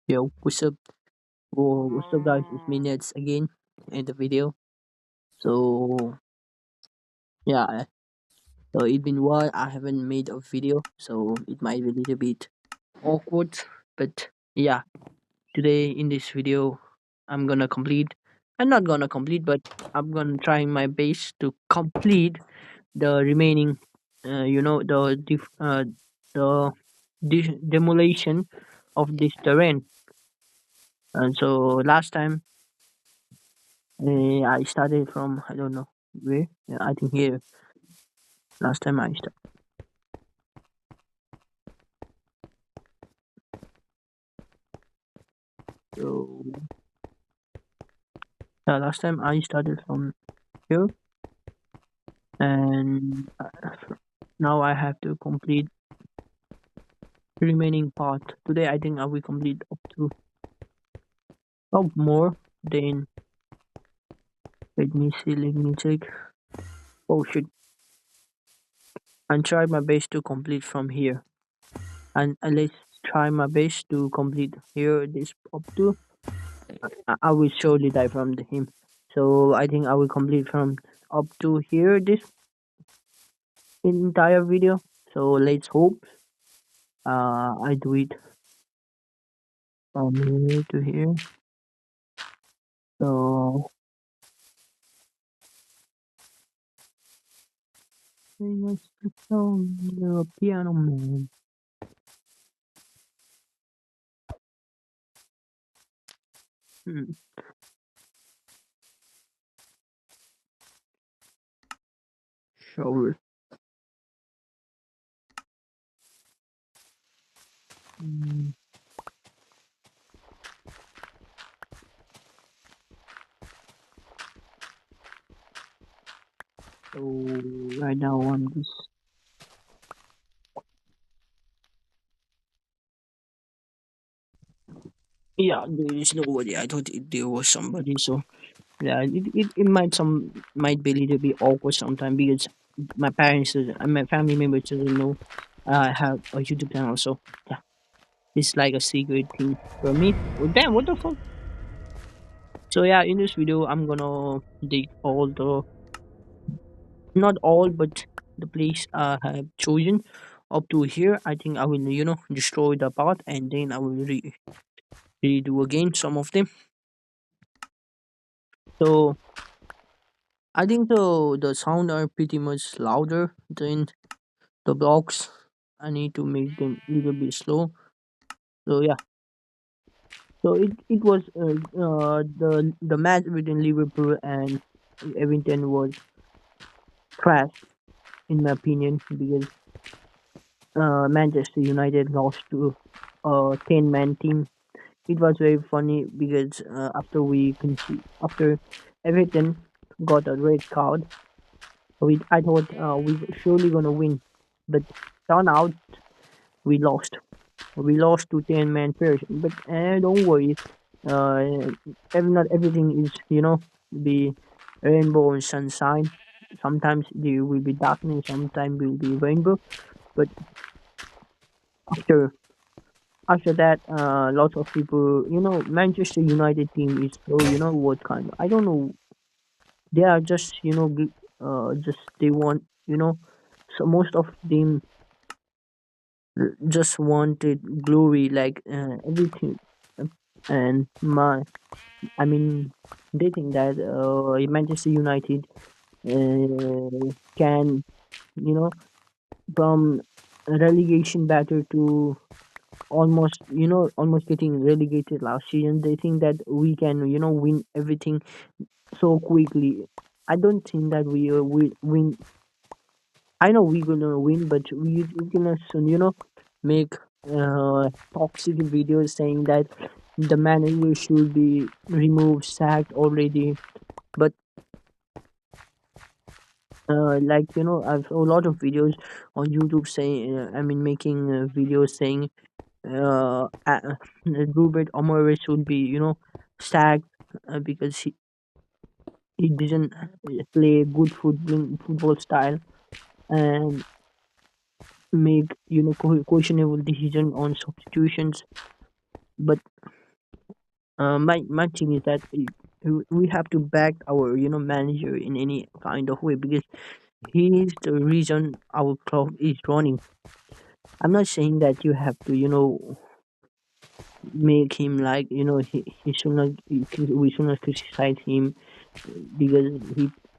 Yo, what's up? What's up, guys? It's me, Neds, again in the video. So, yeah, so it's been a while. I haven't made a video, so it might be a little bit awkward. But yeah, today in this video, I'm gonna complete. I'm not gonna complete, but I'm gonna try my best to complete the remaining. The demolition of this terrain. And so last time I started from I don't know where. Yeah, I think here last time I started. So last time I started from here, and now I have to complete the remaining part. Today I think I will complete up to more. Then let me see. Let me check. Oh shit! And try my best to complete from here. And let's try my best to complete here. This up to. I will surely die from him. So I think I will complete from up to here this entire video. So let's hope I do it from here to here. So sing us the song, you're a piano man. Hmm. Sure. Mm. So right now I'm just yeah. There is nobody. I thought there was somebody. So yeah, it might be a little bit awkward sometimes because my parents and my family members doesn't know I have a YouTube channel. So yeah, it's like a secret thing for me. Oh, damn, what the fuck? So yeah, in this video, I'm gonna dig all the not all, but the place I have chosen up to here. I think I will destroy the part and then I will redo again some of them. So I think the sound are pretty much louder than the blocks. I need to make them a little bit slow. So yeah. So it was the match between Liverpool and Everton was trash in my opinion because Manchester United lost to a 10-man team. It was very funny because after Everton got a red card, I thought we were surely gonna win, but turned out we lost. We lost to 10-man pairs, but don't worry. Not everything is be rainbow and sunshine. Sometimes there will be darkness, sometimes will be rainbow. But after after that, lots of people, Manchester United team is so what kind. I don't know. They are just just they want So most of them just wanted glory, like everything. And I mean, they think that Manchester United can, you know, from relegation battle to almost getting relegated last season. They think that we can, win everything so quickly. I don't think that we win. I know we're gonna win, but we're gonna soon, make toxic videos saying that the manager should be removed, sacked already. But like I've a lot of videos on YouTube saying, making videos saying Robert Amore should be sacked because he didn't play good football style and make questionable decision on substitutions. But My thing is that we have to back our manager in any kind of way because he is the reason our club is running. I'm not saying that you have to make him like he should not we should not criticize him because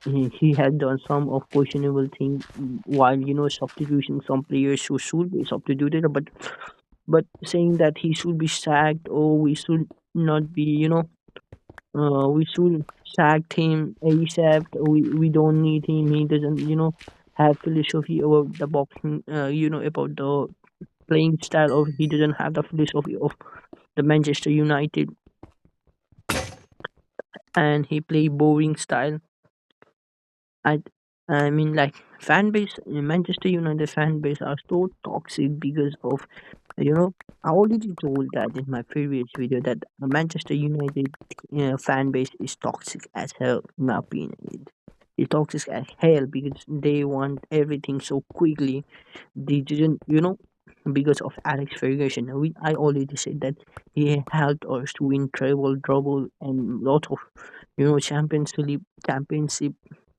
he had done some of questionable thing while substituting some players who should be substituted, but saying that he should be sacked or we should not be we should sack him ASAP. We don't need him. He doesn't have philosophy about the boxing. About the playing style of. He doesn't have the philosophy of the Manchester United, and he play boring style. I I mean like fan base Manchester United fan base are so toxic because of I already told that in my previous video that the Manchester United fan base is toxic as hell in my opinion. It's toxic as hell because they want everything so quickly. They didn't because of Alex Ferguson. I already said that he helped us to win treble, double, and lot of championship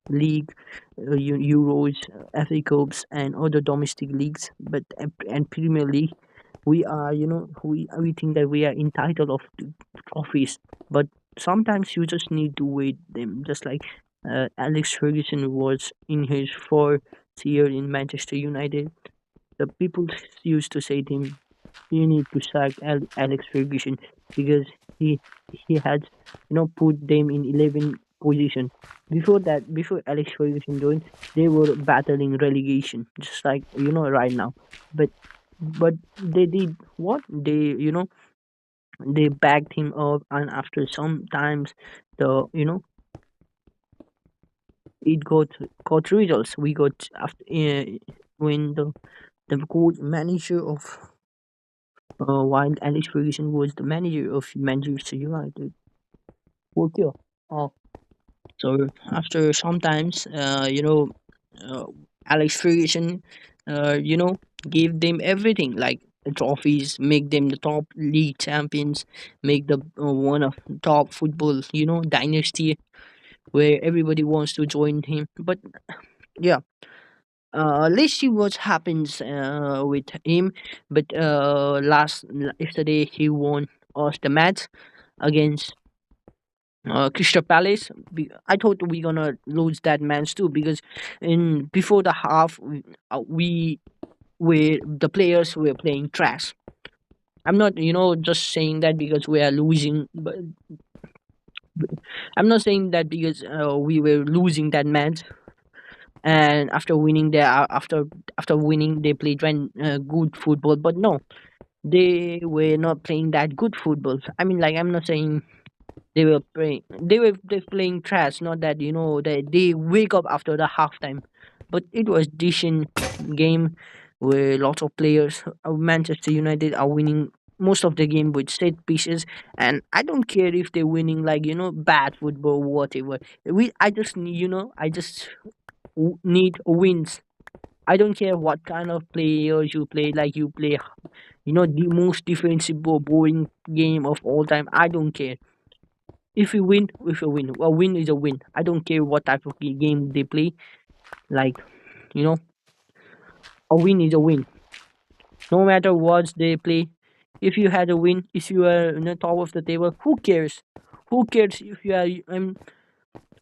league, Euros, FA Cups, and other domestic leagues. But and Premier League, we are we think that we are entitled of trophies. But sometimes you just need to wait them. Just like Alex Ferguson was in his fourth year in Manchester United, the people used to say to him, "You need to sack Alex Ferguson because he he had put them in 11 position. Before that, before Alex Ferguson joined, they were battling relegation, just like right now. But they did what they backed him up, and after some times, the it got results. We got after when the coach manager of while Alex Ferguson was the manager of Manchester United. Okay. Uh, so after sometimes, uh, Alex Ferguson, gave them everything like trophies, make them the top league champions, make the one of top football, dynasty where everybody wants to join him. But yeah, let's see what happens with him. But yesterday he won us the match against Crystal Palace. I thought we gonna lose that match too because in before the half we were the players were playing trash. I'm not just saying that because we are losing, but I'm not saying that because we were losing that match and after winning after winning they played good football. But no, they were not playing that good football. I mean, like I'm not saying they playing trash. Not that that they wake up after the halftime, but it was decent game where lots of players of Manchester United are winning most of the game with set pieces, and I don't care if they're winning like bad football whatever. I just need I just need wins. I don't care what kind of players you play. Like you play, the most defensive boring game of all time. I don't care. If you win, if you win, a win is a win. I don't care what type of game they play. Like you know, a win is a win. No matter what they play. If you had a win, if you are in the top of the table, who cares? Who cares if you are?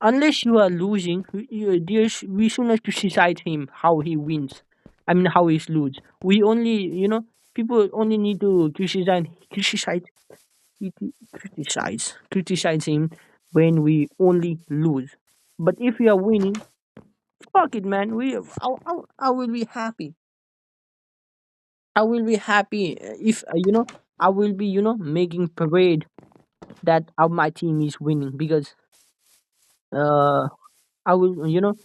Unless you are losing, we should not criticize him how he wins. I mean, how he's lose. We only, people only need to criticize him when we only lose. But if we are winning, fuck it, man. I will be happy. I will be happy if I will be making parade that my team is winning because uh I will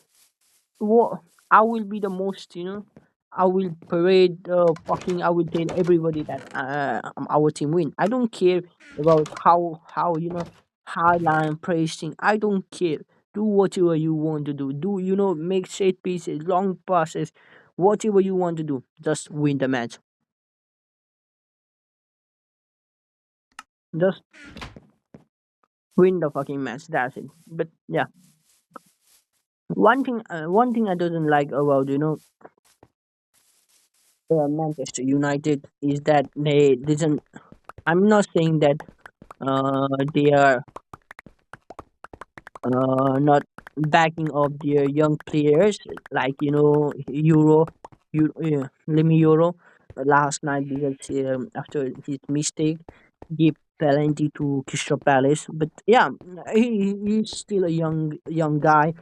what I will be the most, I will parade fucking I will tell everybody that our team win. I don't care about how highline praising. I don't care. Do whatever you want to do. Do make set pieces, long passes, whatever you want to do. Just win the match. Just win the fucking match. That's it. But yeah, one thing I doesn't like about Manchester United is that they didn't. I'm not saying that they are not backing up their young players like Lemi Euro last night because after his mistake gave penalty to Crystal Palace. But yeah, he's still a young guy,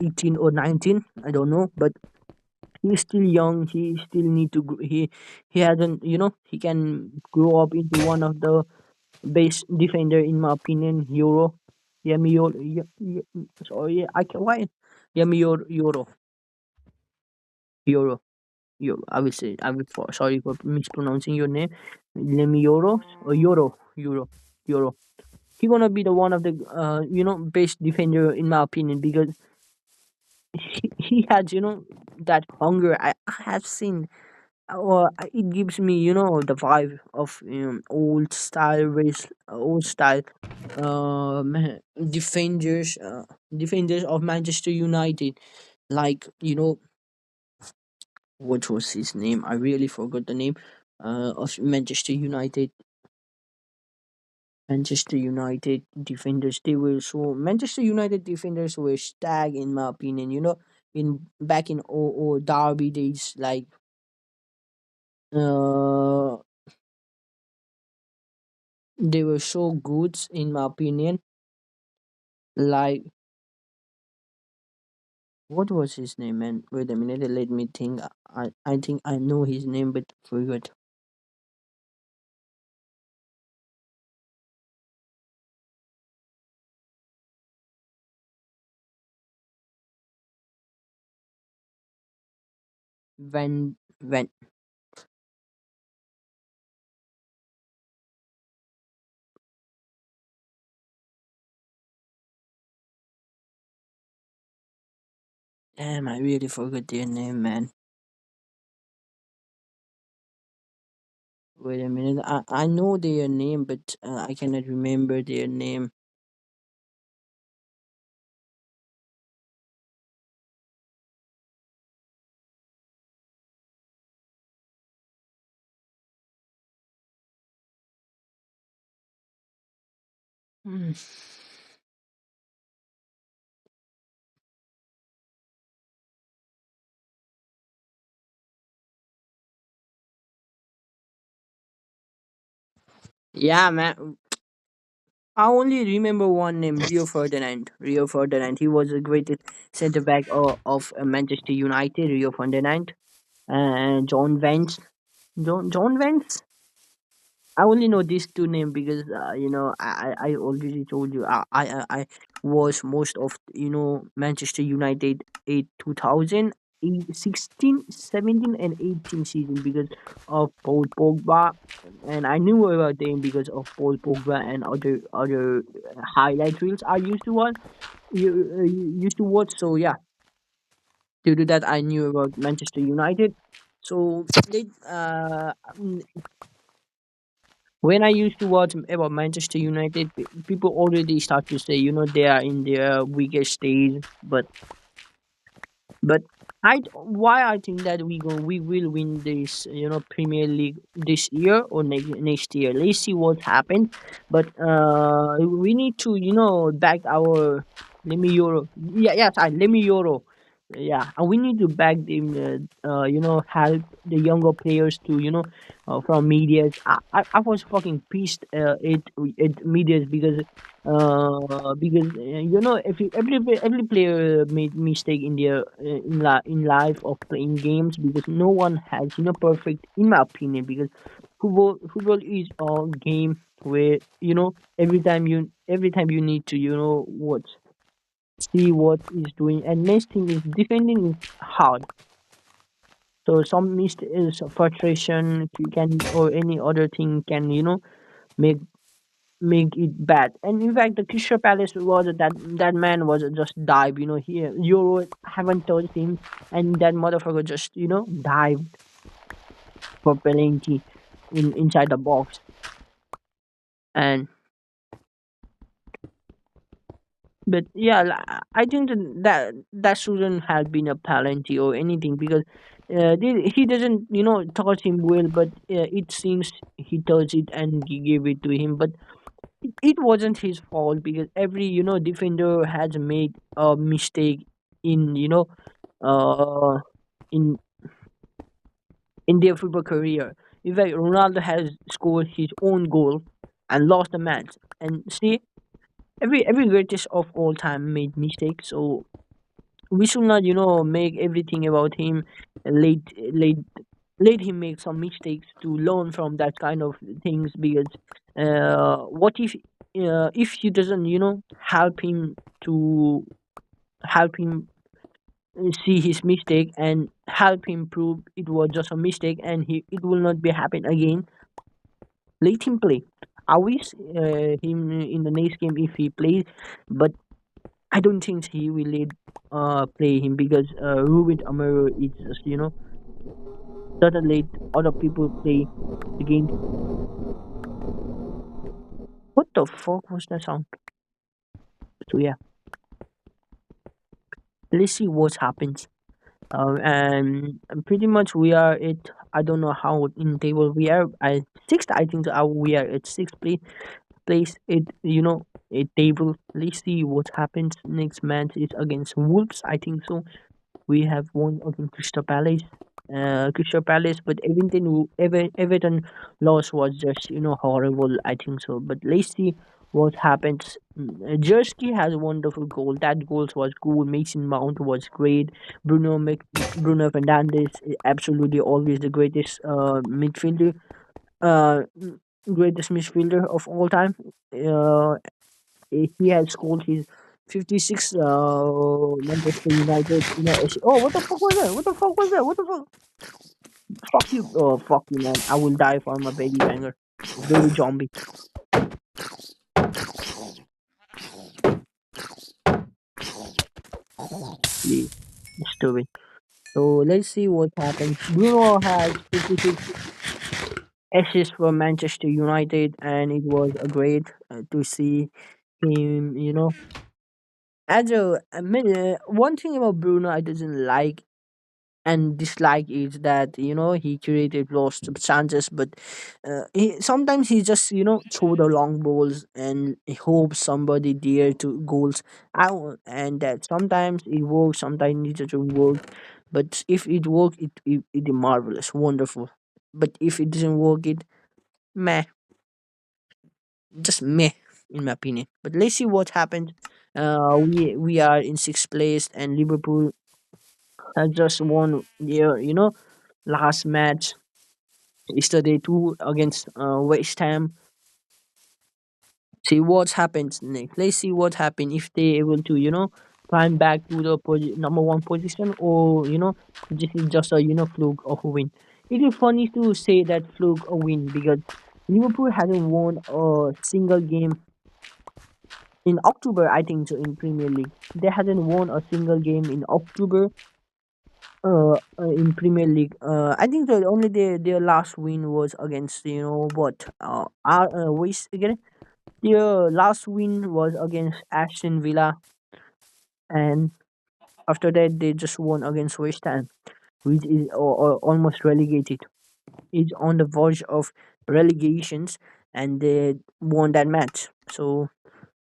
18 or 19, I don't know, but he's still young. He still need to he hasn't he can grow up into one of the best defender in my opinion. Yemi Euro. Sorry, I can why Yemi Euro. Euro. I will say. I will. Sorry for mispronouncing your name. Yemi Euro. He gonna be the one of the best defender in my opinion because he has that hunger. I have seen. It gives me the vibe of old style defenders defenders of Manchester United, like what was his name? I really forgot the name of Manchester United defenders. They were so Manchester United defenders were stag in my opinion. In back in Derby days, like uh they were so good in my opinion. Like what was his name, man? Wait a minute, let me think. I think I know his name, but forgot. When damn, I really forgot their name, man. Wait a minute, I know their name, but I cannot remember their name. Hmm. Yeah, man. I only remember one name, Rio Ferdinand. Rio Ferdinand. He was the greatest centre back of Manchester United. Rio Ferdinand and John Vance. John Vance. I only know these two names because I already told you I was most of Manchester United 2000 16, 17, and 18 season because of Paul Pogba, and I knew about them because of Paul Pogba and other highlight reels I used to watch. So yeah, due to that I knew about Manchester United. So they when I used to watch about Manchester United, people already start to say, they are in their weakest stage. But why I think that we will win this, Premier League this year or next year. Let's see what happens. But we need to, back our Lemi Euro. Yeah, yes, I Lemi Euro. Yeah, and we need to back them. Help the younger players to, from medias. I was fucking pissed at medias because every player made mistake in their in life of playing games because no one has perfect in my opinion because football is a game where every time you need to what see what is doing, and next thing is defending is hard. So some mistake is frustration can or any other thing can make make it bad. And in fact, the Crystal Palace was that man was just dive. He Euro haven't touched him, and that motherfucker just dived for penalty inside the box. And But yeah, I think that shouldn't have been a penalty or anything because he doesn't, touch him well, but it seems he touched it and he gave it to him. But it wasn't his fault because every defender has made a mistake in uh in their football career. In fact, Ronaldo has scored his own goal and lost the match. And see, every greatest of all time made mistakes. So we should not make everything about him. Let him make some mistakes to learn from that kind of things because what if he doesn't help him to help him see his mistake and help him prove it was just a mistake and it will not be happen again. Let him play. I wish him in the next game if he plays, but I don't think he will let play him because Ruben Amaro is just doesn't let other people play the game. What the fuck was that sound? So yeah, let's see what happens. And pretty much we are at, I don't know how in table we are at sixth. I think we are at sixth place. It a table. Let's see what happens. Next match is against Wolves. I think so. We have won against Crystal Palace. Crystal Palace, but Everton loss was just horrible. I think so. But let's see what happens. Jersey has a wonderful goal. That goal was good. Mason Mount was great. Bruno Fernandes is absolutely always the greatest midfielder. Greatest midfielder of all time. Uh, he has scored his 56 Manchester United. Oh, what the fuck was that? What the fuck was that? What the fuck? Fuck you. Oh, fuck you, man. I will die for my baby banger. Baby zombie. Please. Stupid. So let's see what happens. Bruno has 56 assists for Manchester United, and it was a great to see him. One thing about Bruno I didn't like and dislike is that he created lost chances, but sometimes he just throw the long balls and he hopes somebody dare to goals out, and that sometimes it works, sometimes it doesn't work. But if it works, it is marvelous, wonderful. But if it doesn't work, it meh, just meh, in my opinion. But let's see what happens. We are in sixth place, and Liverpool has just won their last match yesterday too against West Ham. See what happens next. Let's see what happens if they able to climb back to the number one position, or this is just a fluke of a win. It is funny to say that fluke a win because Liverpool hasn't won a single game in October. I think so in Premier League they hasn't won a single game in October. In Premier League, I think the only their last win was against what West again. Their last win was against Aston Villa, and after that they just won against West Ham, which is almost relegated. It's on the verge of relegations, and they won that match. So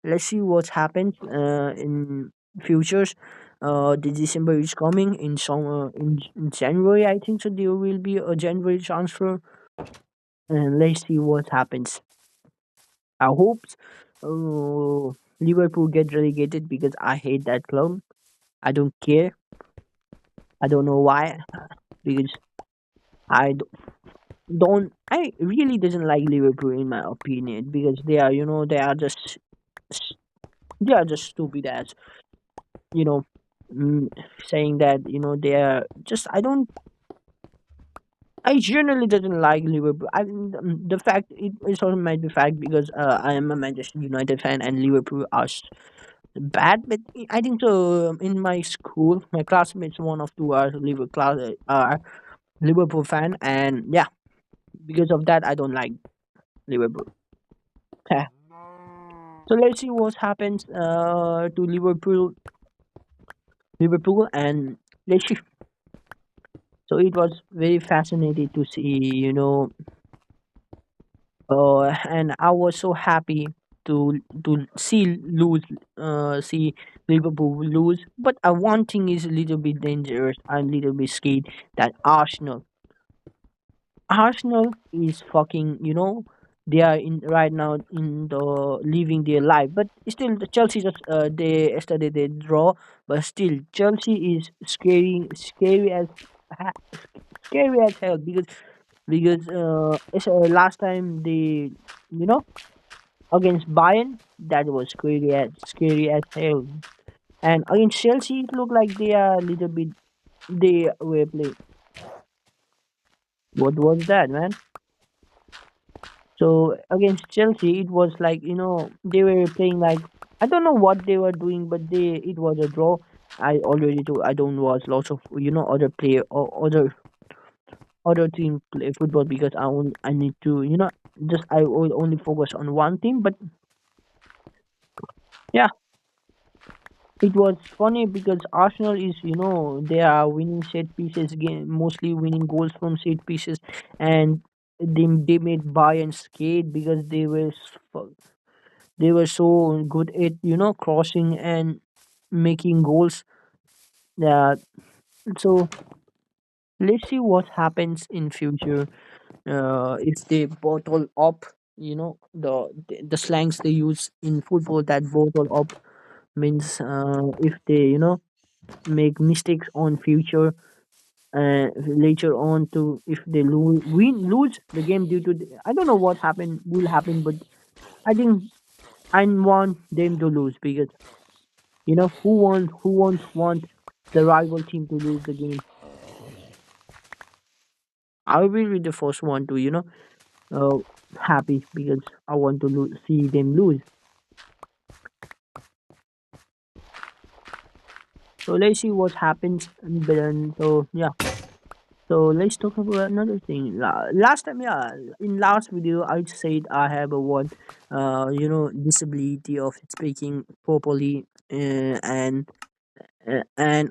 let's see what happens in futures. The December is coming in in January. I think so. There will be a January transfer, and let's see what happens. I hope Liverpool get relegated because I hate that club. I don't care. I don't know why because don't. I really doesn't like Liverpool in my opinion because they are they are just stupid as you know mm, saying that they are just I generally doesn't like Liverpool. The fact it's also might be fact because I am a Manchester United fan and Liverpool are bad, but I think so. In my school, my classmates, one of two are are Liverpool fan, and yeah, because of that, I don't like Liverpool. So let's see what happens to Liverpool and let's see. So it was very fascinating to see, and I was so happy to see Liverpool lose. But one thing is a little bit dangerous. I'm a little bit scared that Arsenal is fucking, they are in right now in the living their life, but still the Chelsea just they yesterday they draw, but still Chelsea is scary as ha- scary as hell because it's, last time they you know against Bayern that was scary as hell, and against Chelsea it looked like they are a little bit they were playing. What was that, man? So against Chelsea, it was like they were playing like I don't know what they were doing, but they it was a draw. I don't watch lots of other player or other team play football because I need to just I will only focus on one team. But yeah, it was funny because Arsenal is they are winning set pieces game, mostly winning goals from set pieces, and they made Bayern scared because they were so good at crossing and making goals. Yeah, so let's see what happens in future. If they bottle up, the slangs they use in football, that bottle up means if they make mistakes on future. Later on, to if they lose the game due to I don't know what will happen, but I think I want them to lose because who won't want the rival team to lose the game? I will be the first one to uh, happy because I want to see them lose. So let's see what happens. And then so yeah. So let's talk about another thing. Last time, yeah, in last video, I said I have a one, disability of speaking properly, and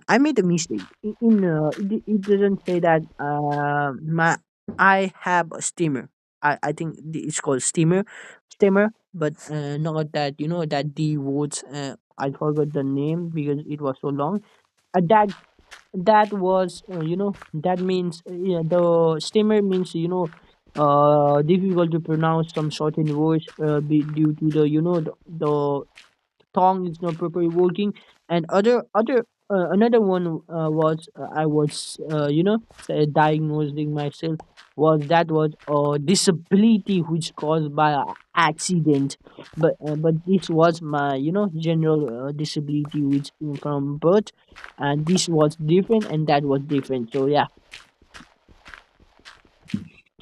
I made a mistake. It doesn't say that I have a steamer. I think it's called steamer, but not that that D words. I forgot the name because it was so long. That was that means yeah, the steamer means difficult to pronounce some certain words due to the the tongue is not properly working, and other another one was I was diagnosing myself was a disability which caused by a accident, but this was my general disability which from birth, and this was different and that was different. So yeah,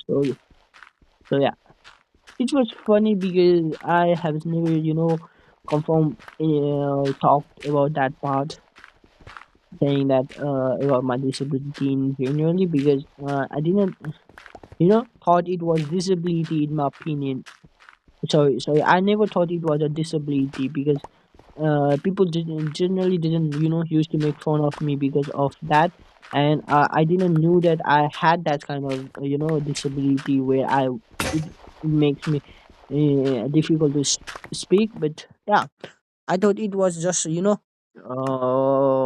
so so yeah, it was funny because I have never confirmed talked about that part, saying that about my disability in generally because I didn't thought it was disability in my opinion. Sorry, I never thought it was a disability because people generally didn't used to make fun of me because of that, and I didn't knew that I had that kind of disability where it makes me difficult to speak. But yeah, I thought it was just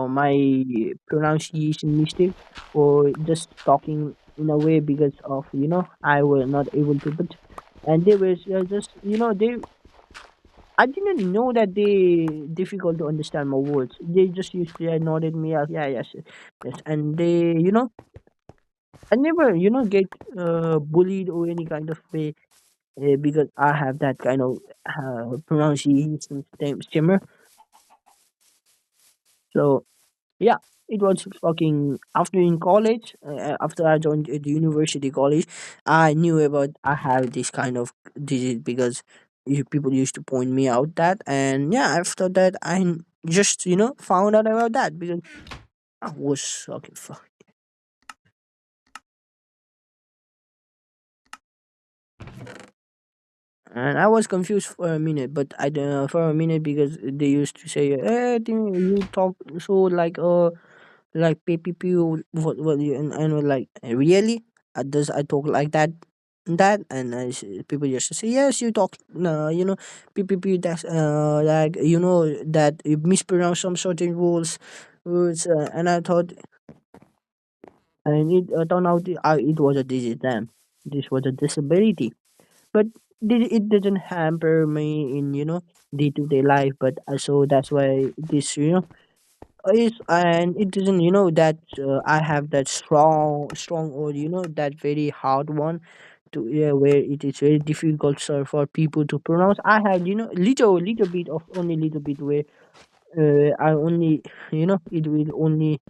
my pronunciation mistake or just talking in a way because of I was not able to. But and they were just they I didn't know that they difficult to understand my words. They just used to nod at me. Yeah, yes, yes, and they I never get bullied or any kind of way because I have that kind of pronunciation stammer. So yeah, it was fucking after in college. After I joined the university college, I knew about I have this kind of disease because people used to point me out that, and yeah, after that I just found out about that because I was okay. Fuck. And I was confused for a minute, but for a minute because they used to say, "Eh, you talk so like PPP, what you," and we're like, really? Does I talk like that? And people just say, yes, you talk, PPP. That's like, that you mispronounce some certain words, and I thought, and it turned out it was a disease. This was a disability, but it didn't hamper me in day to day life. But so that's why this is, and it doesn't that I have that strong, or that very hard one to, yeah, where it is very difficult, sir, for people to pronounce. I had little bit of, only little bit, where I only it will only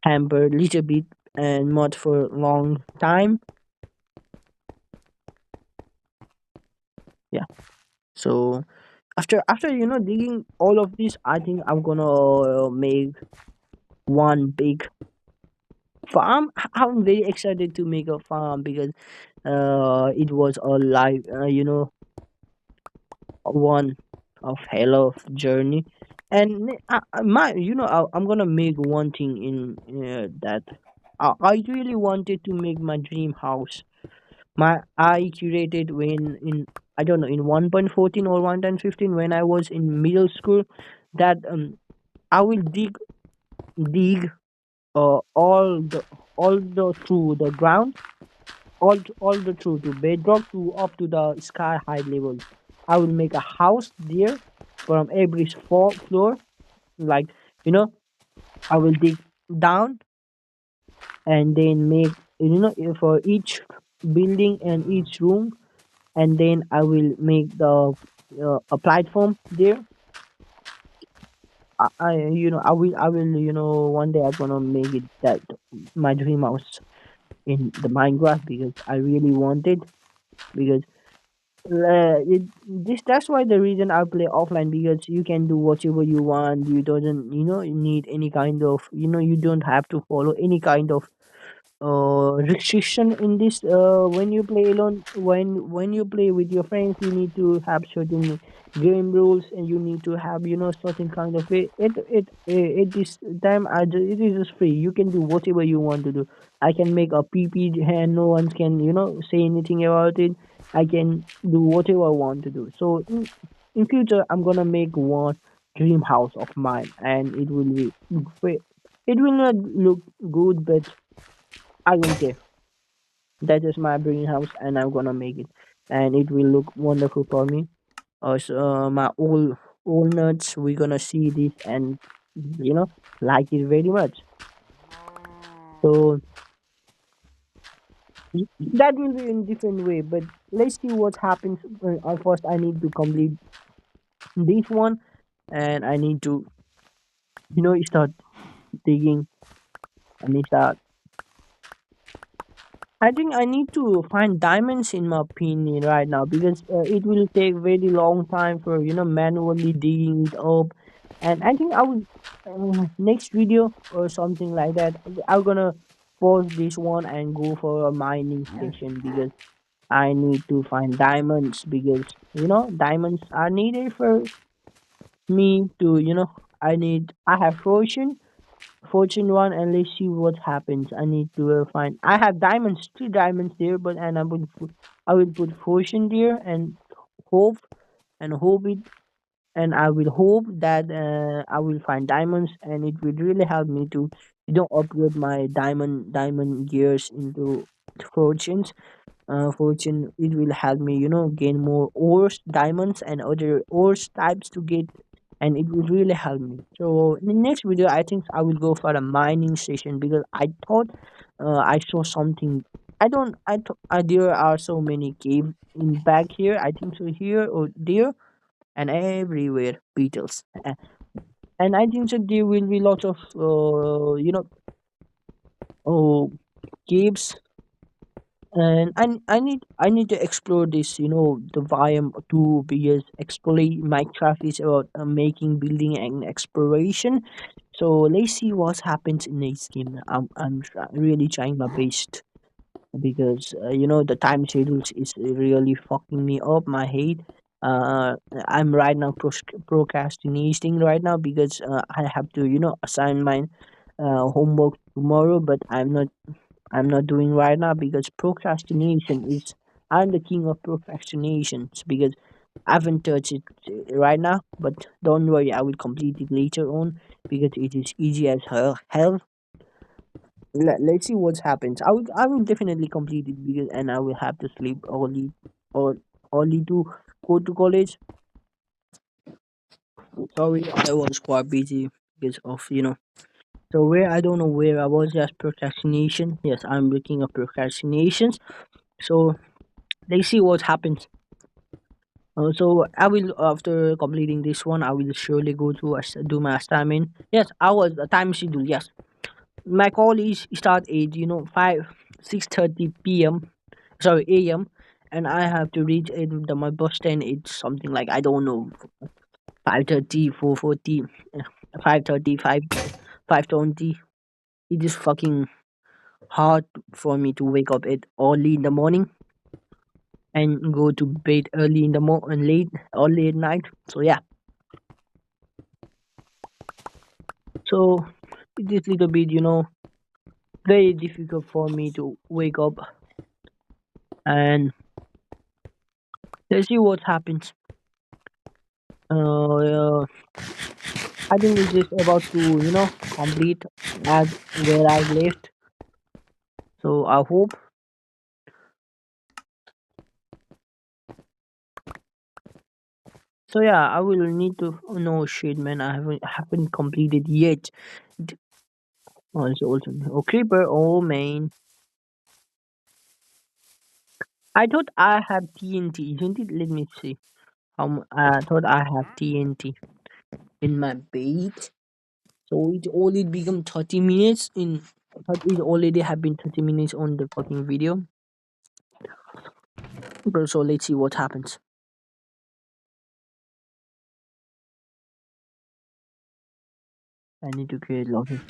hamper little bit and not for long time. Yeah. So after digging all of this, I think I'm gonna make one big farm. I'm very excited to make a farm because it was a life, one of hell of journey. And my I'm gonna make one thing in that I really wanted to make my dream house. My I curated when in, I don't know, in 1.14 or 1.15, when I was in middle school, that I will dig all the through the ground, all the through to bedrock to up to the sky high level. I will make a house there from every floor. Like, you know, I will dig down and then make, for each building and each room, and then I will make the a platform there. I will one day I'm gonna make it that my dream house in the Minecraft, because I really wanted, because that's why the reason I play offline, because you can do whatever you want. You doesn't need any kind of, you don't have to follow any kind of restriction in this. When you play alone, when you play with your friends, you need to have certain game rules, and you need to have certain kind of way. At this time, it is just free. You can do whatever you want to do. I can make a pp, and no one can say anything about it. I can do whatever I want to do. So in future, I'm gonna make one dream house of mine, and it will be great. It will not look good, but I don't care. That is my dream house, and I'm gonna make it, and it will look wonderful for me. My old nuts, we're gonna see this and like it very much. So that will be in different way. But let's see what happens. First, I need to complete this one, and I need to start digging. I need start I think I need to find diamonds, in my opinion, right now, because it will take very long time for manually digging it up, and I think I will, next video or something like that. I'm gonna pause this one and go for a mining station, because I need to find diamonds, because diamonds are needed for me to I have fortune one, and let's see what happens. I need to find. I have diamonds, two diamonds there, but and I will put fortune there, and hope hope it, and I will hope that I will find diamonds, and it will really help me to upgrade my diamond gears into fortunes. Fortune, it will help me gain more ores, diamonds, and other ores types to get, and it will really help me. So in the next video, I think I will go for a mining station, because I thought I saw something. I don't there are so many caves in back here. I think so, here or there and everywhere beetles. And I think so there will be lots of oh, caves. And I need to explore this, the biome too, because exploring Minecraft is about making, building, and exploration. So let's see what happens in this game. I'm really trying my best. because the time schedules is really fucking me up my head. I'm right now procrastinating right now because I have to assign my homework tomorrow, but I'm not doing right now because procrastination is I'm the king of procrastinations because I haven't touched it right now, but don't worry, I will complete it later on because it is easy as hell. Let's see what happens. I will definitely complete it because and I will have to sleep early or early to go to college. Sorry, I was quite busy because of So where I don't know where I was, just procrastination. Yes, I'm looking at procrastinations. So let's see what happens. So I will after completing this one, I will surely go to do my assignment. Yes, I was the time schedule. Yes, my call is start at 6:30 p.m. Sorry a.m. and I have to reach in my bus stand. It's something like I don't know 5:30, 4:40, 5:30, 5:20. It is fucking hard for me to wake up at early in the morning and go to bed early in the and late or late night. So yeah, so it is little bit very difficult for me to wake up and let's see what happens. Uh, I think we're just about to complete as where I left. So I hope. So yeah, I will need to. Oh, no shit, man. I haven't completed yet. Oh, it's also creeper. Oh man, I thought I have TNT, isn't it? Let me see. I thought I have TNT in my bait. So it only become 30 minutes in. But it already have been 30 minutes on the fucking video. Bro, so let's see what happens. I need to create login.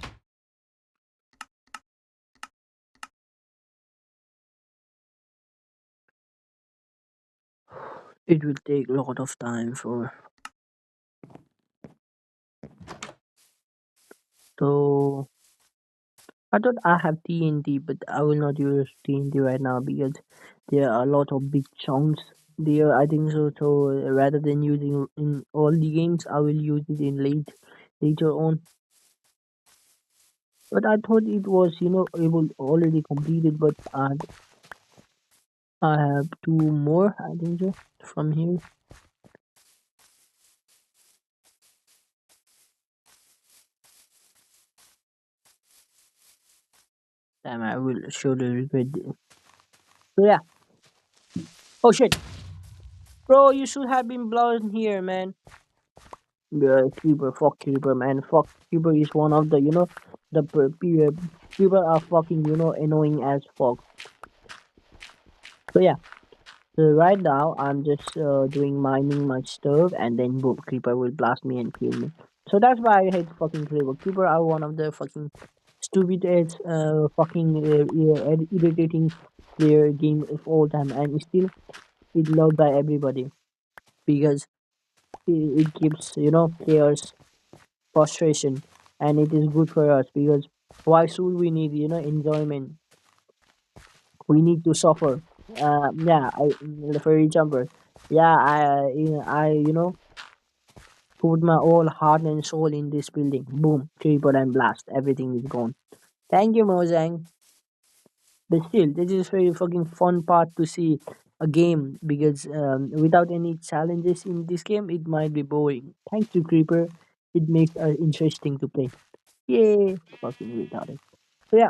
It will take a lot of time for. So I thought I have TNT, but I will not use TNT right now because there are a lot of big chunks there. I think so. So rather than using in all the games, I will use it in later on. But I thought it was able already completed, but I have two more. I think so from here. Damn, I will surely regret it. So yeah. Oh shit, bro, you should have been blown here, man. Yeah, Creeper, fuck Creeper, man. Fuck Creeper is one of the people are fucking annoying as fuck. So yeah, so right now I'm just doing mining my stuff, and then boom, Creeper will blast me and kill me. So that's why I hate fucking Creeper. Creeper are one of the fucking stupid ass fucking irritating player game of all time, and still it loved by everybody because it gives players frustration and it is good for us because why should we need enjoyment, we need to suffer. Yeah, for example, yeah, I put my whole heart and soul in this building, boom, triple and blast, everything is gone. Thank you, Mojang. But still, this is very fucking fun part to see a game because without any challenges in this game it might be boring. Thank you, Creeper. It makes it interesting to play. Yay, fucking retarded. So yeah,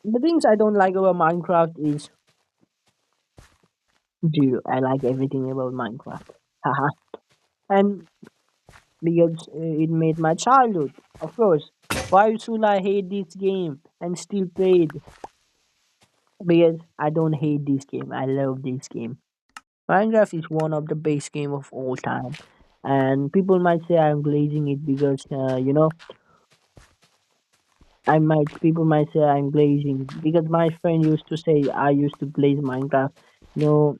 the things I don't like about Minecraft is zero. I like everything about Minecraft. Haha. And because it made my childhood, of course. Why should I hate this game and still play it? Because I don't hate this game. I love this game. Minecraft is one of the best game of all time. And people might say I'm glazing it because I might people might say I'm glazing because my friend used to say I used to glaze Minecraft. You know,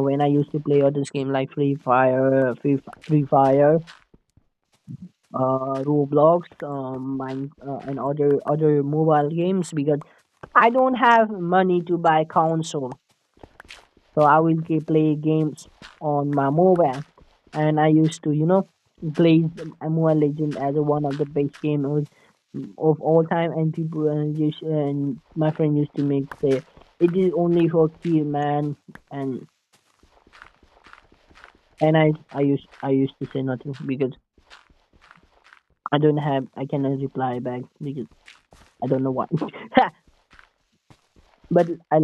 when I used to play other game like Free Fire, Roblox, and other mobile games because I don't have money to buy console, so I will play games on my mobile. And I used to, glaze Mobile Legend as one of the best game of all time. And people and my friend used to make say it is only for kill man, and I used to say nothing because I cannot reply back because I don't know what. But I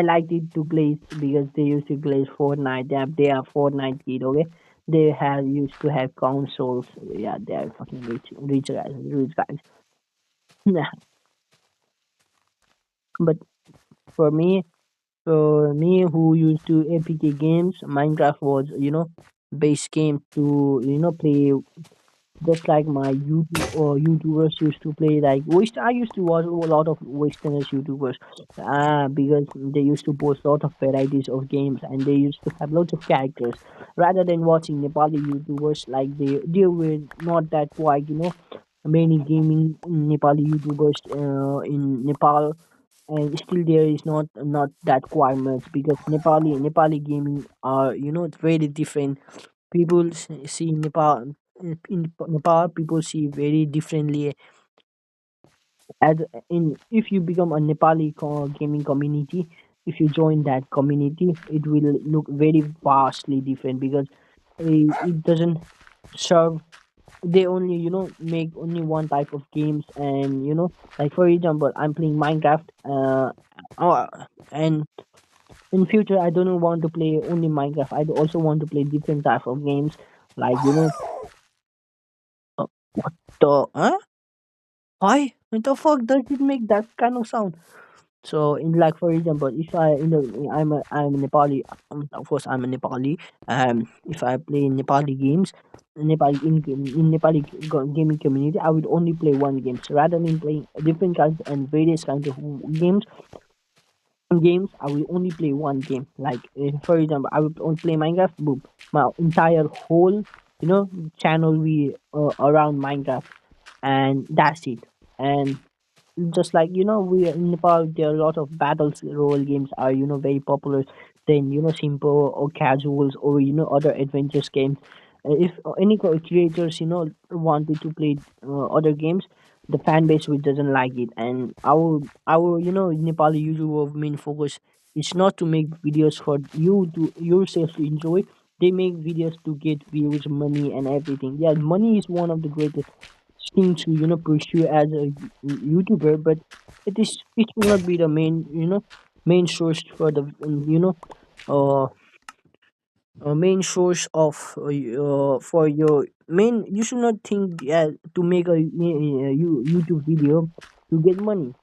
liked it to glaze because they used to glaze Fortnite. They are Fortnite kid, okay? They have used to have consoles. Yeah, they are fucking rich guys, rich guys. But for me, who used to APK games, Minecraft was, base game to, play just like my YouTube or YouTubers used to play like I used to watch a lot of Westerners YouTubers, because they used to post a lot of varieties of games and they used to have lots of characters. Rather than watching Nepali YouTubers, like they were not that quite, many gaming Nepali YouTubers in Nepal, and still there is not that quite much because Nepali gaming are, it's very different. People see Nepal in Nepal. People see very differently. As in, if you become a Nepali gaming community, if you join that community, it will look very vastly different because it doesn't serve. They only make only one type of games, and like for example, I'm playing Minecraft. Uh, and in future, I don't want to play only Minecraft. I also want to play different type of games, like what the huh? Why? What the fuck does it make that kind of sound? So, in like for example, if I I'm a Nepali, of course I'm a Nepali. If I play Nepali games, in Nepali gaming community, I would only play one game. So rather than playing different kinds and various kinds of games, I will only play one game. Like for example, I will only play Minecraft. Boom, my entire whole channel we around Minecraft, and that's it. And just like we in Nepal, there are a lot of battles role games are very popular than simple or casuals or other adventures games. If any creators wanted to play other games, the fan base which doesn't like it, and our Nepali YouTuber main focus is not to make videos for you to yourself to enjoy. They make videos to get views, money, and everything. Yeah, money is one of the greatest thing to pursue as a YouTuber, but it will not be the main source for the uh, main source of for your main. You should not think to make a YouTube video to get money.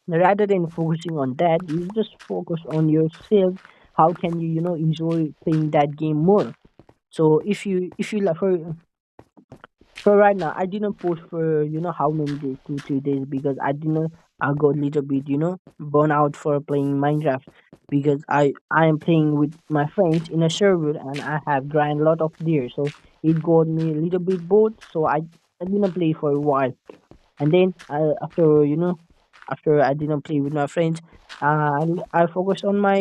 Rather than focusing on that, you just focus on yourself. How can you enjoy playing that game more? So if you like for right now, I didn't post for how many days, 2 3 days, because I didn't. I got a little bit burn out for playing Minecraft because I am playing with my friends in a server and I have grind a lot of deer, so it got me a little bit bored. So I didn't play for a while, and then after I didn't play with my friends, I focus on my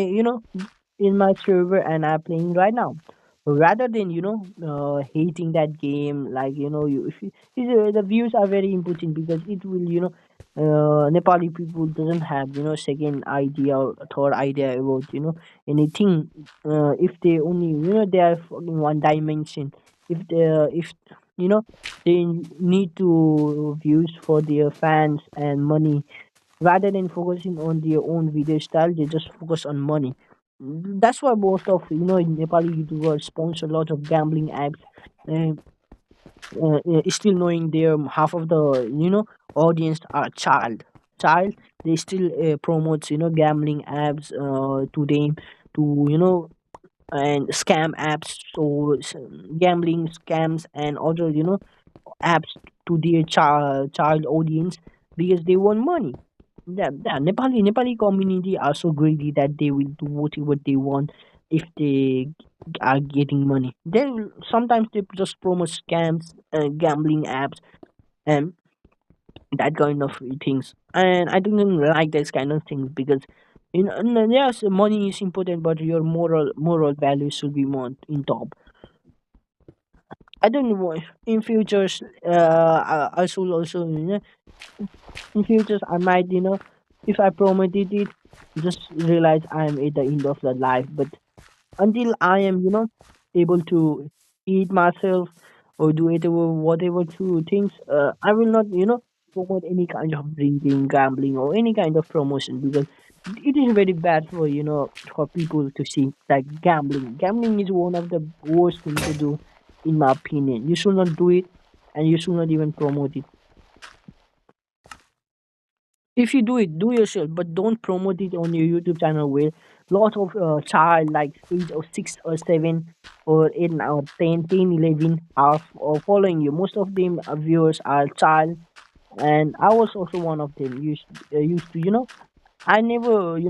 in my server and I'm playing right now. Rather than hating that game, like you if you, the views are very important because it will Nepali people doesn't have second idea or third idea about anything. If they only they are fucking one dimension. If you know they need to views for their fans and money. Rather than focusing on their own video style, they just focus on money. That's why most of Nepali YouTubers sponsor a lot of gambling apps. And still knowing their half of the audience are child, they still promotes gambling apps to them, to and scam apps. So gambling scams and other apps to their child audience because they want money. The Nepali community are so greedy that they will do whatever they want if they are getting money. Sometimes they just promote scams, gambling apps, and that kind of things. And I don't like this kind of things because yes, money is important, but your moral values should be more in top. I don't know in futures. I should also in futures I might if I promoted it, just realize I'm at the end of the life. But until I am, able to eat myself or do whatever two things, I will not, promote any kind of drinking, gambling, or any kind of promotion because it is very bad for for people to see like gambling. Gambling is one of the worst thing to do, in my opinion. You should not do it, and you should not even promote it. If you do it, do yourself, but don't promote it on your YouTube channel where lot of child like age of 6 or 7 or 8 or 10, 10, 11 are following you. Most of them viewers are child, and I was also one of them. Used to I never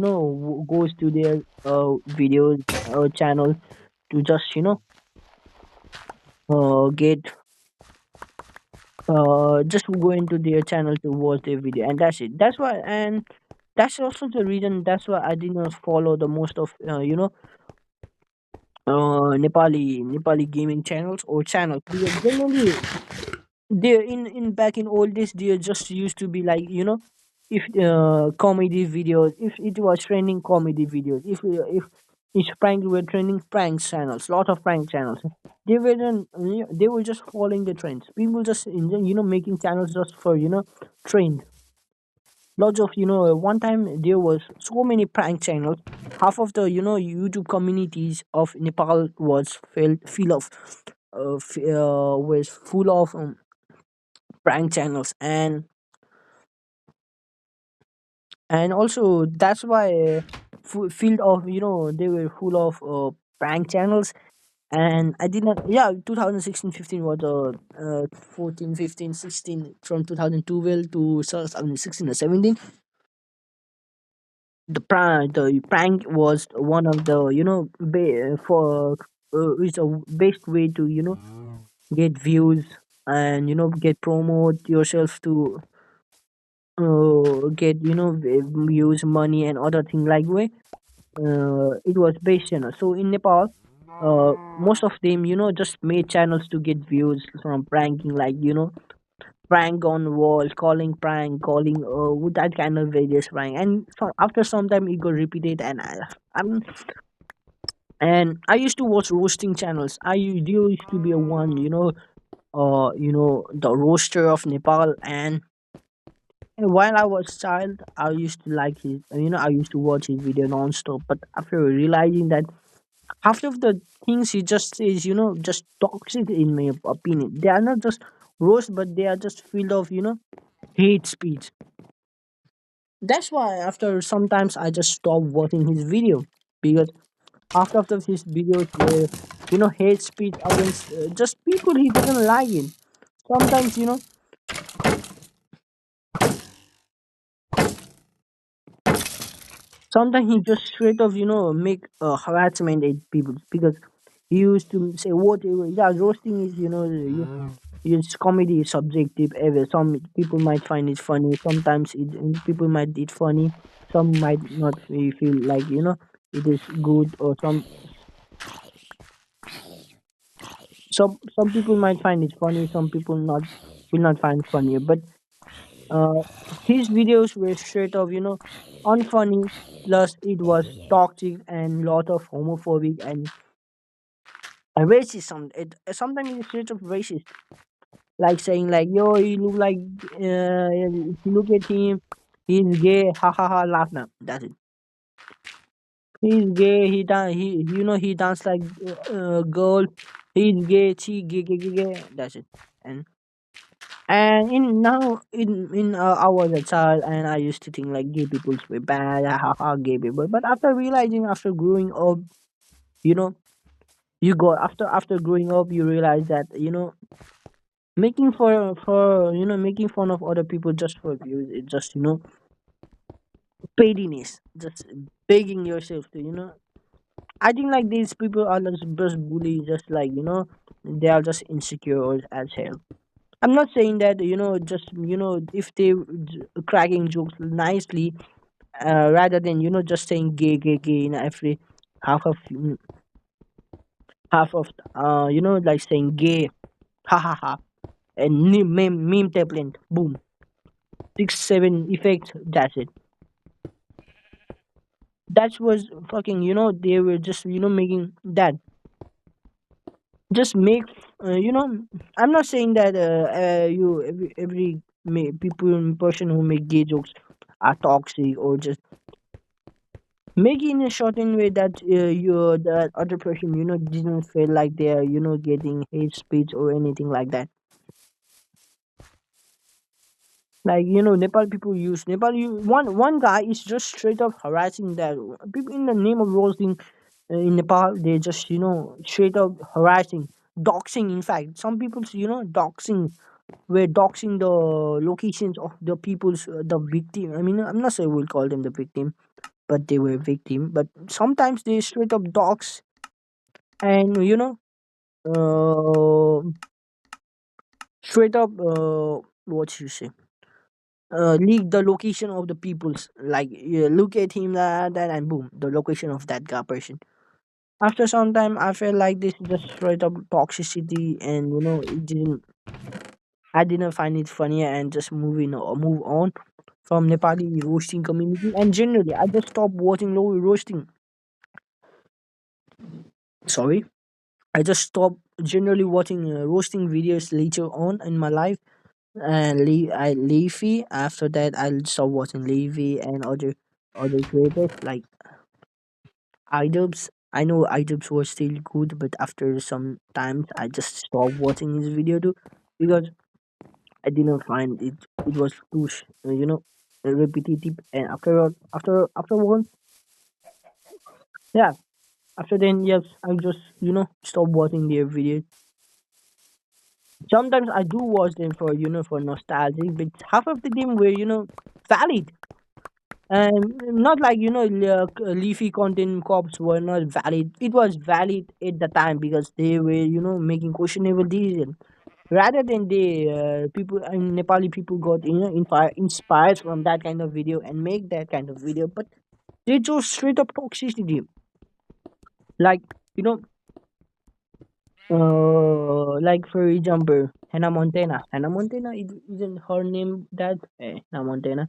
goes to their videos channel to just get just go into their channel to watch their video, and that's it. That's why, and that's also the reason. That's why I did not follow the most of Nepali gaming channels or channels because generally they in back in old days they just used to be like if comedy videos, if it was trending comedy videos, if prank were trending prank channels, lot of prank channels, they were just following the trends. People just making channels just for trend. Lots of one time there was so many prank channels. Half of the YouTube communities of Nepal was was full of prank channels, and also that's why field of they were full of prank channels. And I did not, yeah, 2016, 15 was 14, 15, 16, from 2012 to 2016 or 17. The prank was one of the for it's a best way to get views and get promote yourself to get views, money, and other thing like way. It was based so in Nepal, most of them just made channels to get views from pranking, like prank on wall, calling prank, calling with that kind of various prank. And so after some time it got repeated, and I used to watch roasting channels. There used to be a one the roaster of Nepal. And while I was child, I used to like his, I used to watch his video non-stop. But after realizing that half of the things he just says, just toxic in my opinion. They are not just roast, but they are just filled of, hate speech. That's why after sometimes I just stop watching his video because half of his videos were, hate speech against just people he doesn't like it. Sometimes, sometimes he just straight off, make harassment at people because he used to say whatever. Yeah, roasting is, it's comedy is subjective. Ever some people might find it funny. Sometimes people might it funny. Some might not feel like it is good, or some people might find it funny. Some people not will not find it funny. But uh, his videos were straight up, unfunny. Plus, it was toxic and lot of homophobic and racist. Sometimes it's straight up racist, like saying like, "Yo, you look like if you look at him, he's gay." Ha ha ha! Laugh now. That's it. He's gay. He dance like girl. He's gay. She gay gay gay gay. That's it. And in now in I was a child and I used to think like gay people were bad, ha ha ha, gay people. But after realizing, after growing up, you know, you go after growing up, you realize that Making making fun of other people just for views. It's just pettiness. Just begging yourself to I think like these people are just bully, just like they are just insecure as hell. I'm not saying that just if they cracking jokes nicely, rather than just saying gay, gay, gay in every half of half of like saying gay, ha ha ha, and meme tablet, boom, 6 7 effects. That's it. That was fucking. They were just making that. Just make I'm not saying that you every people person who make gay jokes are toxic, or just make it in a certain way that you that other person didn't feel like they're getting hate speech or anything like that. Like Nepal people use Nepal you one guy is just straight up harassing that people in the name of roasting in Nepal. They just straight up harassing, doxing. In fact, some people doxing, were doxing the locations of the people's the victim. I mean, I'm not sure we'll call them the victim, but they were victim. But sometimes they straight up dox, and uh, straight up what you say, leak the location of the people's. Like you look at him that, and boom, the location of that guy person. After some time, I felt like this is just straight up toxicity, and it didn't. I didn't find it funny, and just move on from Nepali roasting community. And generally, I just stopped watching low roasting. Sorry, I just stopped generally watching roasting videos later on in my life. And Leafy. After that, I stopped watching Leafy and other creators like iDubbbz. I know iDubbbz was still good, but after some times, I just stopped watching his video too, because I didn't find it. It was too repetitive. And after one, yeah. After then, yes, I just stop watching their videos. Sometimes I do watch them for for nostalgic, but half of the them were valid. And not like leafy content cops were not valid. It was valid at the time because they were making questionable decisions. Rather than the people and Nepali people got inspired from that kind of video and make that kind of video, but they chose straight up toxicity. Like you know, like for example, Hannah Montana. Hannah Montana isn't her name that Hannah Montana.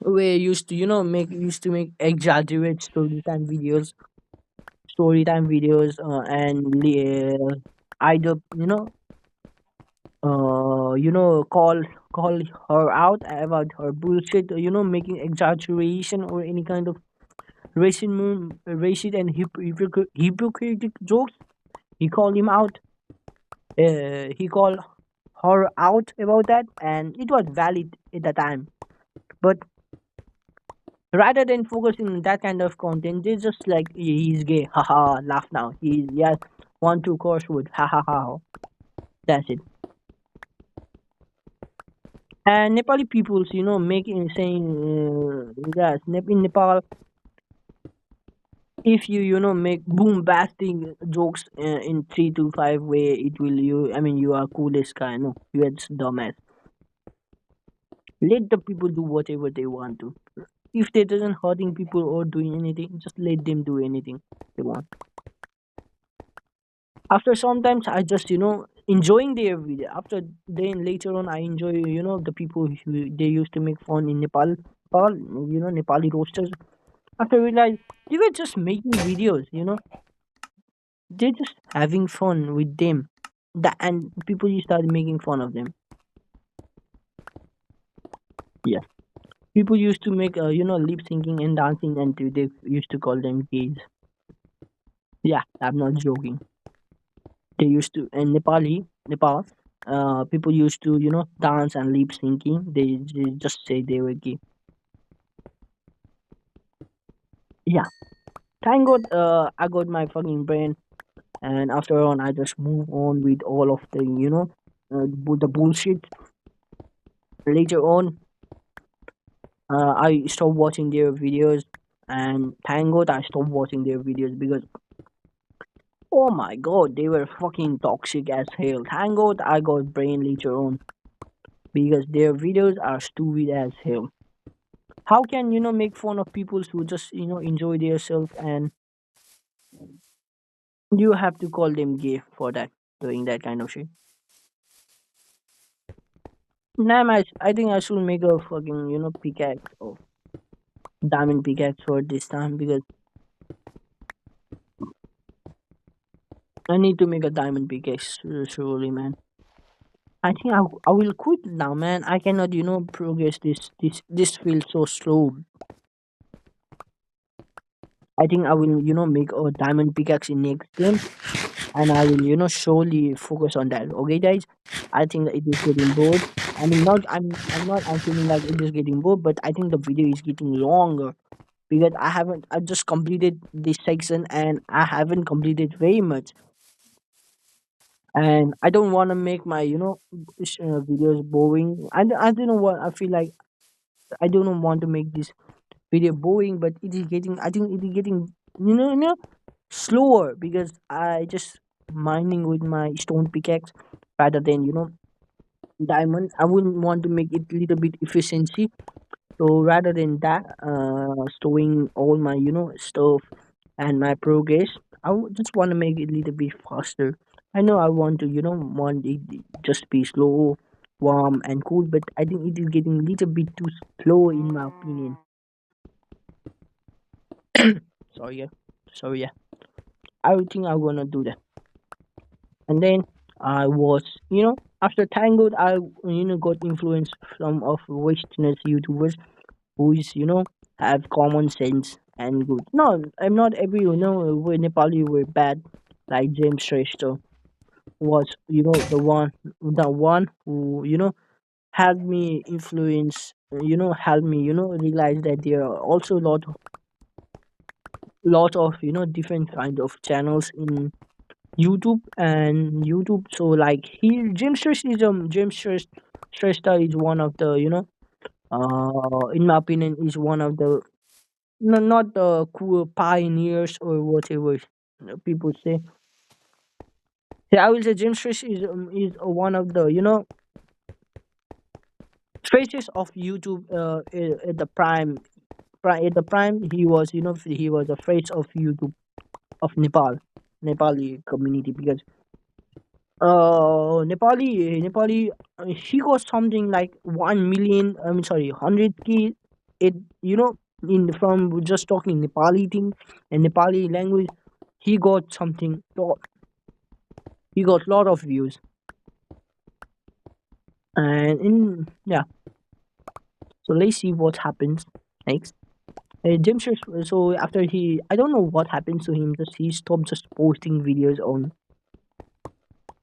We used to make exaggerate story time videos, and either call her out about her bullshit, making exaggeration or any kind of racist and hypocritical jokes. He called him out. He called her out about that, and it was valid at the time. But rather than focusing on that kind of content, they just like he's gay, haha, laugh now. He's yes, 1 2 course would, ha ha ha. That's it. And Nepali peoples, making saying yes, in Nepal, if you make boom basting jokes in 3 to 5 way, it will you. I mean, you are coolest guy. No, you are just dumbass. Let the people do whatever they want to. If they doesn't hurting people or doing anything, just let them do anything they want. After sometimes I just enjoying their video. After then later on I enjoy the people who they used to make fun in Nepal, Nepali roasters. After I realized they were just making videos, they're just having fun with them. That and people you started making fun of them. Yeah, people used to make lip syncing and dancing, and they used to call them gays. Yeah, I'm not joking. They used to in Nepal. People used to dance and lip syncing. They just say they were gay. Yeah, thank God. I got my fucking brain. and after on I just move on with all of the the bullshit. Later on, I stopped watching their videos, and thank God I stopped watching their videos because oh my god, they were fucking toxic as hell. Thank God I got brain later on because their videos are stupid as hell. How can make fun of people who just enjoy themselves, and you have to call them gay for that, doing that kind of shit? Nah, I think I should make a fucking pickaxe or diamond pickaxe for this time because I need to make a diamond pickaxe surely, man. I think I will quit now, man. I cannot progress this feels so slow. I think I will make a diamond pickaxe in next game, and I will solely focus on that. Okay, guys. I think that it is getting bored. I mean, not I'm not I'm feeling like it is getting bored, but I think the video is getting longer because I just completed this section and I haven't completed very much, and I don't want to make my videos boring. I don't know what I feel like. I don't want to make this video boring, but it is getting. I think it is getting slower because I just mining with my stone pickaxe rather than diamond. I wouldn't want to make it little bit efficiency. So rather than that, storing all my stuff and my progress, just want to make it a little bit faster. I know I want to want it just be slow, warm and cool, but I think it is getting a little bit too slow in my opinion. Sorry, yeah. Sorry, yeah. I think I'm gonna do that. And then I was, after Tangled, I got influence from of Westerners YouTubers who is have common sense and good. No, I'm not every we Nepali were bad. Like James Shrestha was the one who helped me influence helped me realize that there are also lot of different kind of channels in YouTube. So like James Shrestha is one of the in my opinion is one of the no, not the cool pioneers or whatever people say. Yeah, I will say James Fish is one of the faces of YouTube at the at the prime he was he was a face of YouTube of Nepali community because Nepali he got something like 1 million, I'm sorry, 100K it in from just talking Nepali thing and Nepali language. He got something he got lot of views, and in yeah, so let's see what happens next. James so after I don't know what happened to him, just he stopped just posting videos on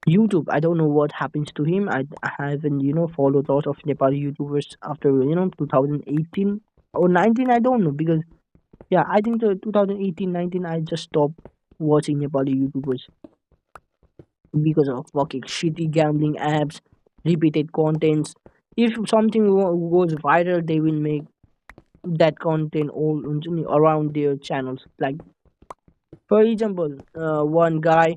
YouTube. I don't know what happens to him. I haven't followed a lot of Nepali YouTubers after 2018 or 19. I don't know because yeah, I think the 2018 19 I just stopped watching Nepali YouTubers because of fucking shitty gambling apps, repeated contents. If something goes viral, they will make that content all around their channels. Like for example, one guy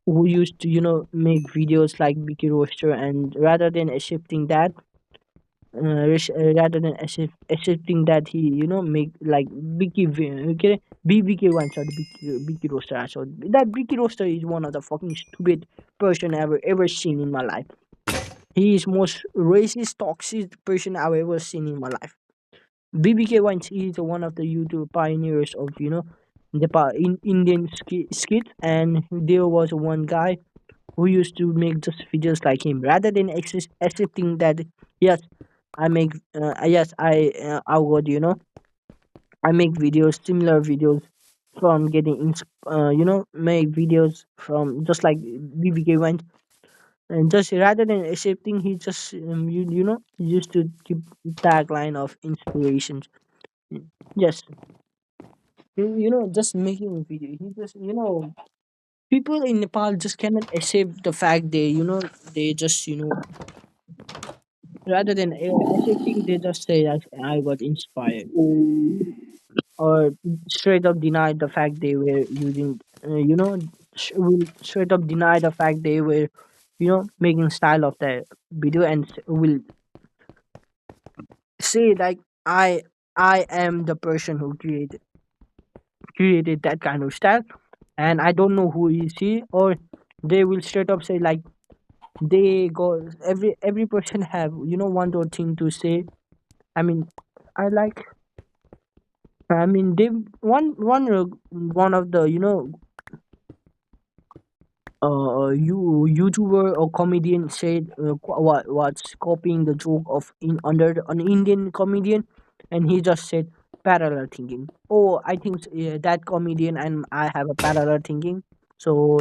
who used to make videos like Vicky Roaster, and rather than accepting that, rather than accepting that he make like okay, BBK one, sorry, Vicky Roaster. So that Vicky Roaster is one of the fucking stupid person I've ever seen in my life. He is most racist, toxic person I've ever seen in my life. BBK Wines is one of the YouTube pioneers of Indian skit, and there was one guy who used to make just videos like him. Rather than accepting that, yes, I would I make videos, similar videos from getting make videos from just like BBK Wines, and just rather than accepting, he just used to keep tagline of inspirations. Yes, just making a video. He just, people in Nepal just cannot accept the fact they just, rather than accepting, they just say that I got inspired, or straight up deny the fact they were using, will straight up deny the fact they were, making style of the video, and will say like I am the person who created that kind of style, and I don't know who is he, or they will straight up say like they go every person have one or thing to say. I mean, I like. I mean, they one of the YouTuber or comedian said what's copying the joke of in under an Indian comedian, and he just said parallel thinking. Oh, I think that comedian and I have a parallel thinking, so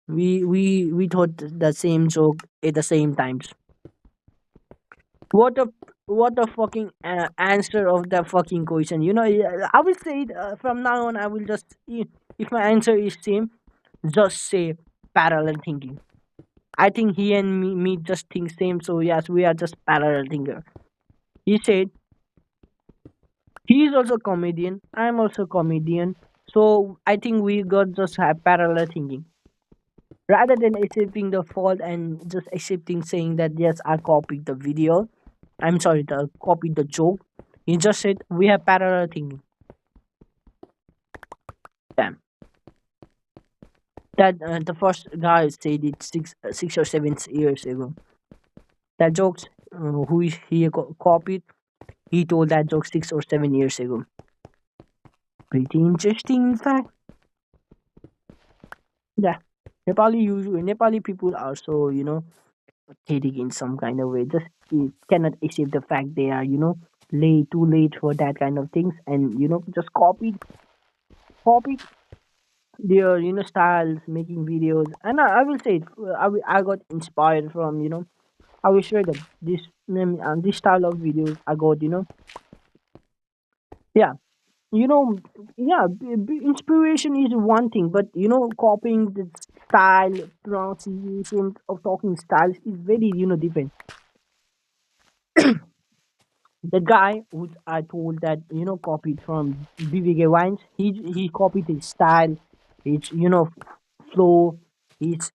we thought the same joke at the same times. What a what a fucking answer of the fucking question. Yeah, I will say it, from now on. I will just if my answer is same, just say parallel thinking. I think he and me just think same. So yes, we are just parallel thinker. He said he is also comedian. I am also comedian. So I think we got just have parallel thinking. Rather than accepting the fault and just accepting saying that yes, I copied the video. I'm sorry, the copied the joke. He just said we have parallel thinking. Damn. That the first guy said it 6 or 7 years ago. That jokes who he copied, he told that joke 6 or 7 years ago. Pretty interesting, in fact. Yeah, Nepali people are so pathetic in some kind of way. Just cannot accept the fact they are late, too late for that kind of things, and just copied their styles, making videos. And I will say it. I got inspired from I will share that this style of videos I got yeah you know yeah inspiration is one thing, but copying the style, pronunciation of talking styles is very different. The guy who I told that copied from BBK Wines, he copied his style, his flow, his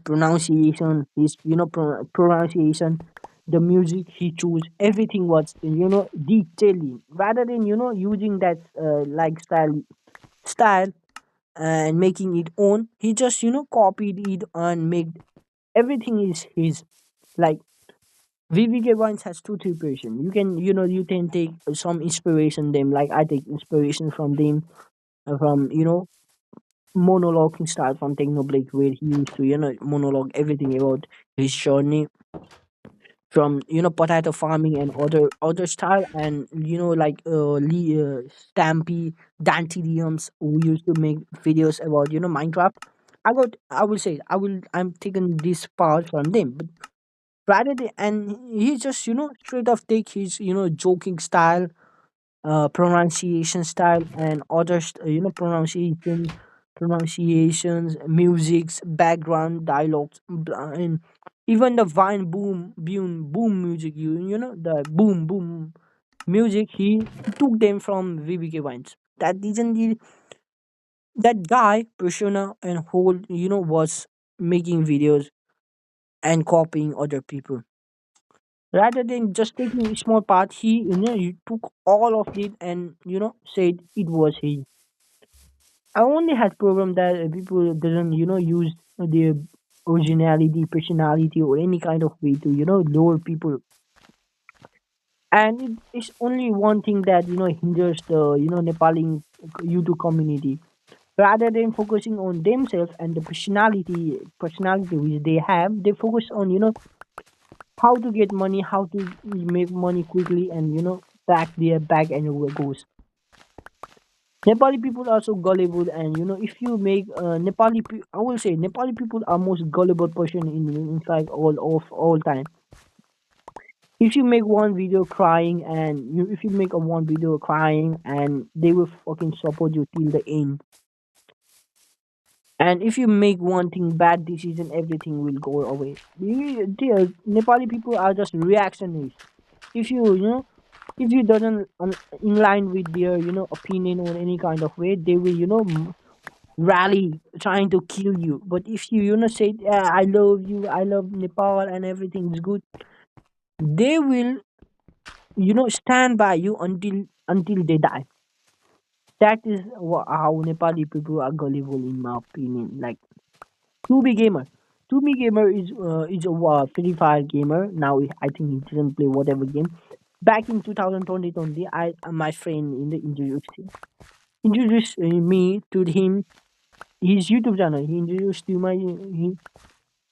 pronunciation, his pronunciation, the music he chose, everything was detailing. Rather than using that like style and making it own, he just copied it and made everything is his. Like VVK Wines has two three version. You can take some inspiration them. Like I take inspiration from them, from monologuing style from Technoblade, where he used to monologue everything about his journey from potato farming and other style, and like Stampy Dantiliums who used to make videos about Minecraft. I will say I'm taking this part from them, but rather than, and he just straight off take his joking style, pronunciation style, and other pronunciations, musics, background dialogues, and even the vine boom music. The boom boom music. He took them from VBK Vines. That isn't that guy persona and whole was making videos and copying other people. Rather than just taking a small part, he took all of it and said it was his. I only had problem that people doesn't use their originality, personality, or any kind of way to lower people. And it's only one thing that hinders the Nepali YouTube community. Rather than focusing on themselves and the personality which they have, they focus on how to get money, how to make money quickly, and back their back and goes. Nepali people are so gullible, and if you make I will say Nepali people are most gullible person in fact all time. If you make one video crying and if you make a one video crying and they will fucking support you till the end. And if you make one thing bad decision, everything will go away. Dear Nepali people are just reactionaries. If if you doesn't in line with their opinion or any kind of way, they will rally trying to kill you. But if you say, yeah, I love you, I love Nepal and everything is good, they will stand by you until they die. That is how Nepali people are gullible, in my opinion. Like, to be gamer. To be gamer is a Free Fire gamer. Now I think he didn't play whatever game. Back in 2020, I my friend introduced me to him his YouTube channel. He introduced to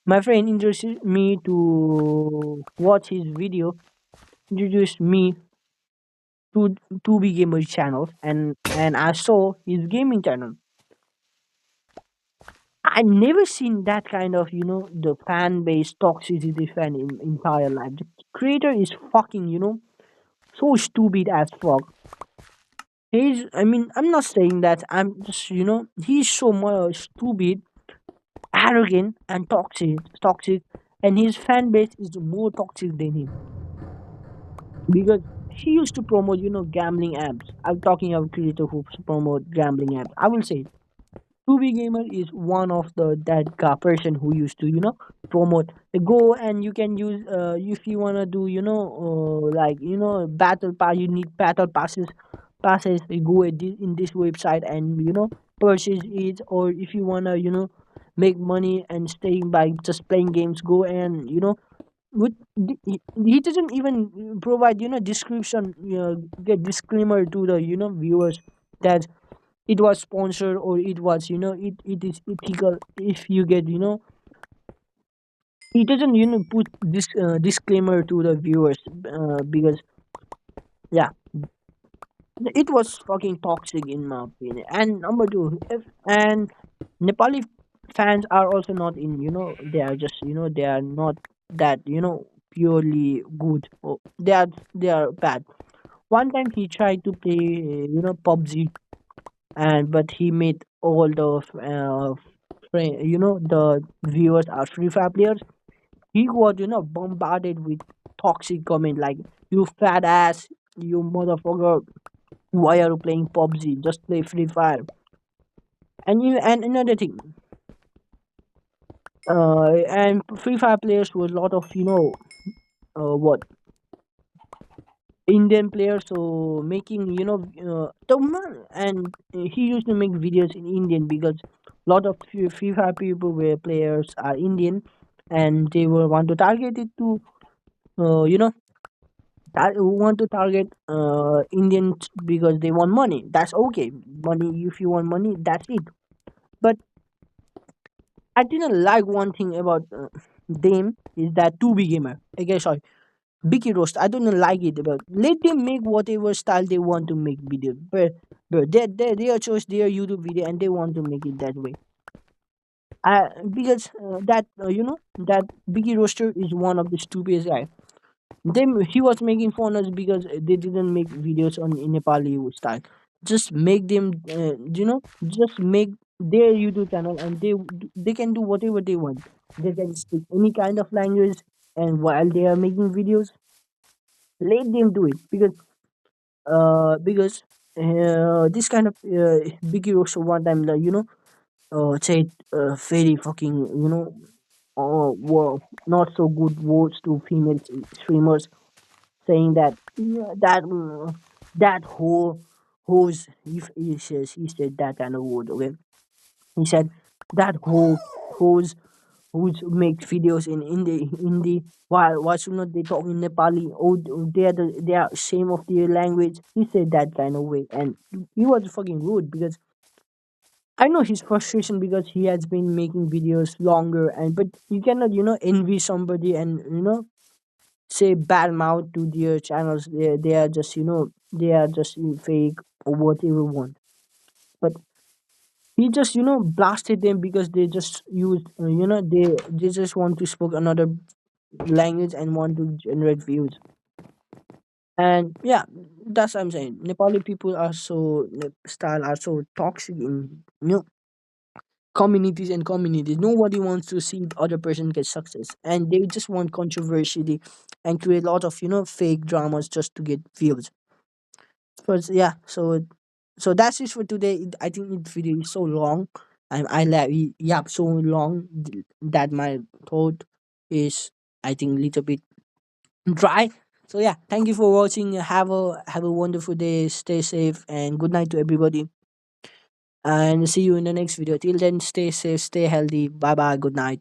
my friend introduced me to watch his video. Introduced me to be gamer channel, and I saw his gaming channel. I never seen that kind of the fan base toxicity fan in entire life. The creator is fucking so stupid as fuck. I mean, I'm not saying that. I'm just he's so much stupid, arrogant, and toxic, and his fan base is more toxic than him because he used to promote gambling apps. I'm talking about creator who promote gambling apps. I will say 2B Gamer is one of that person who used to promote go, and you can use if you wanna do like battle pass. You need battle passes. You go in this website and purchase it, or if you wanna make money and staying by just playing games, go and with he doesn't even provide description, get disclaimer to the viewers that it was sponsored or it was it is ethical. If you get he doesn't put this disclaimer to the viewers, because yeah, it was fucking toxic in my opinion. And number two, if and Nepali fans are also not in they are just they are not that purely good, or they are bad. One time he tried to play PUBG, and but he made all the the viewers are Free Fire players. He was bombarded with toxic comment like, you fat ass, you motherfucker, why are you playing PUBG, just play Free Fire. And another thing, and Free Fire players was a lot of what Indian players, so making and he used to make videos in Indian because a lot of Free Fire people where players are Indian, and they will want to target it to uh, you know want to target Indians because they want money. That's okay. Money, if you want money, that's it. But I didn't like one thing about them is that 2B gamer. Okay, sorry. Biki roast. I don't like it, but let them make whatever style they want to make video. But their choice, their YouTube video, and they want to make it that way. Because that that Biggie roaster is one of the stupidest guy. Them he was making fun of us because they didn't make videos on in Nepali style. Just make them, just make their YouTube channel, and they can do whatever they want. They can speak any kind of language, and while they are making videos, let them do it because this kind of Biggie also one time, like said very fucking not so good words to female streamers, saying that that whole hose, if he said that kind of word. Okay, he said that whole hose who make videos in Hindi, why should not they talk in Nepali? Oh, they are ashamed of their language. He said that kind of way, and he was fucking rude because I know his frustration because he has been making videos longer, and but you cannot envy somebody and say bad mouth to their channels. They are just they are just fake or whatever want. But he just blasted them because they just used they just want to spoke another language and want to generate views. And yeah, that's what I'm saying. Nepali people are so style are so toxic in communities and communities. Nobody wants to see the other person get success, and they just want controversy and create a lot of fake dramas just to get views. First, yeah. So that's it for today. I think the video is so long. I like yap so long that my throat is, I think, little bit dry. So yeah, thank you for watching. Have a wonderful day. Stay safe and good night to everybody. And see you in the next video. Till then, stay safe, stay healthy. Bye bye. Good night.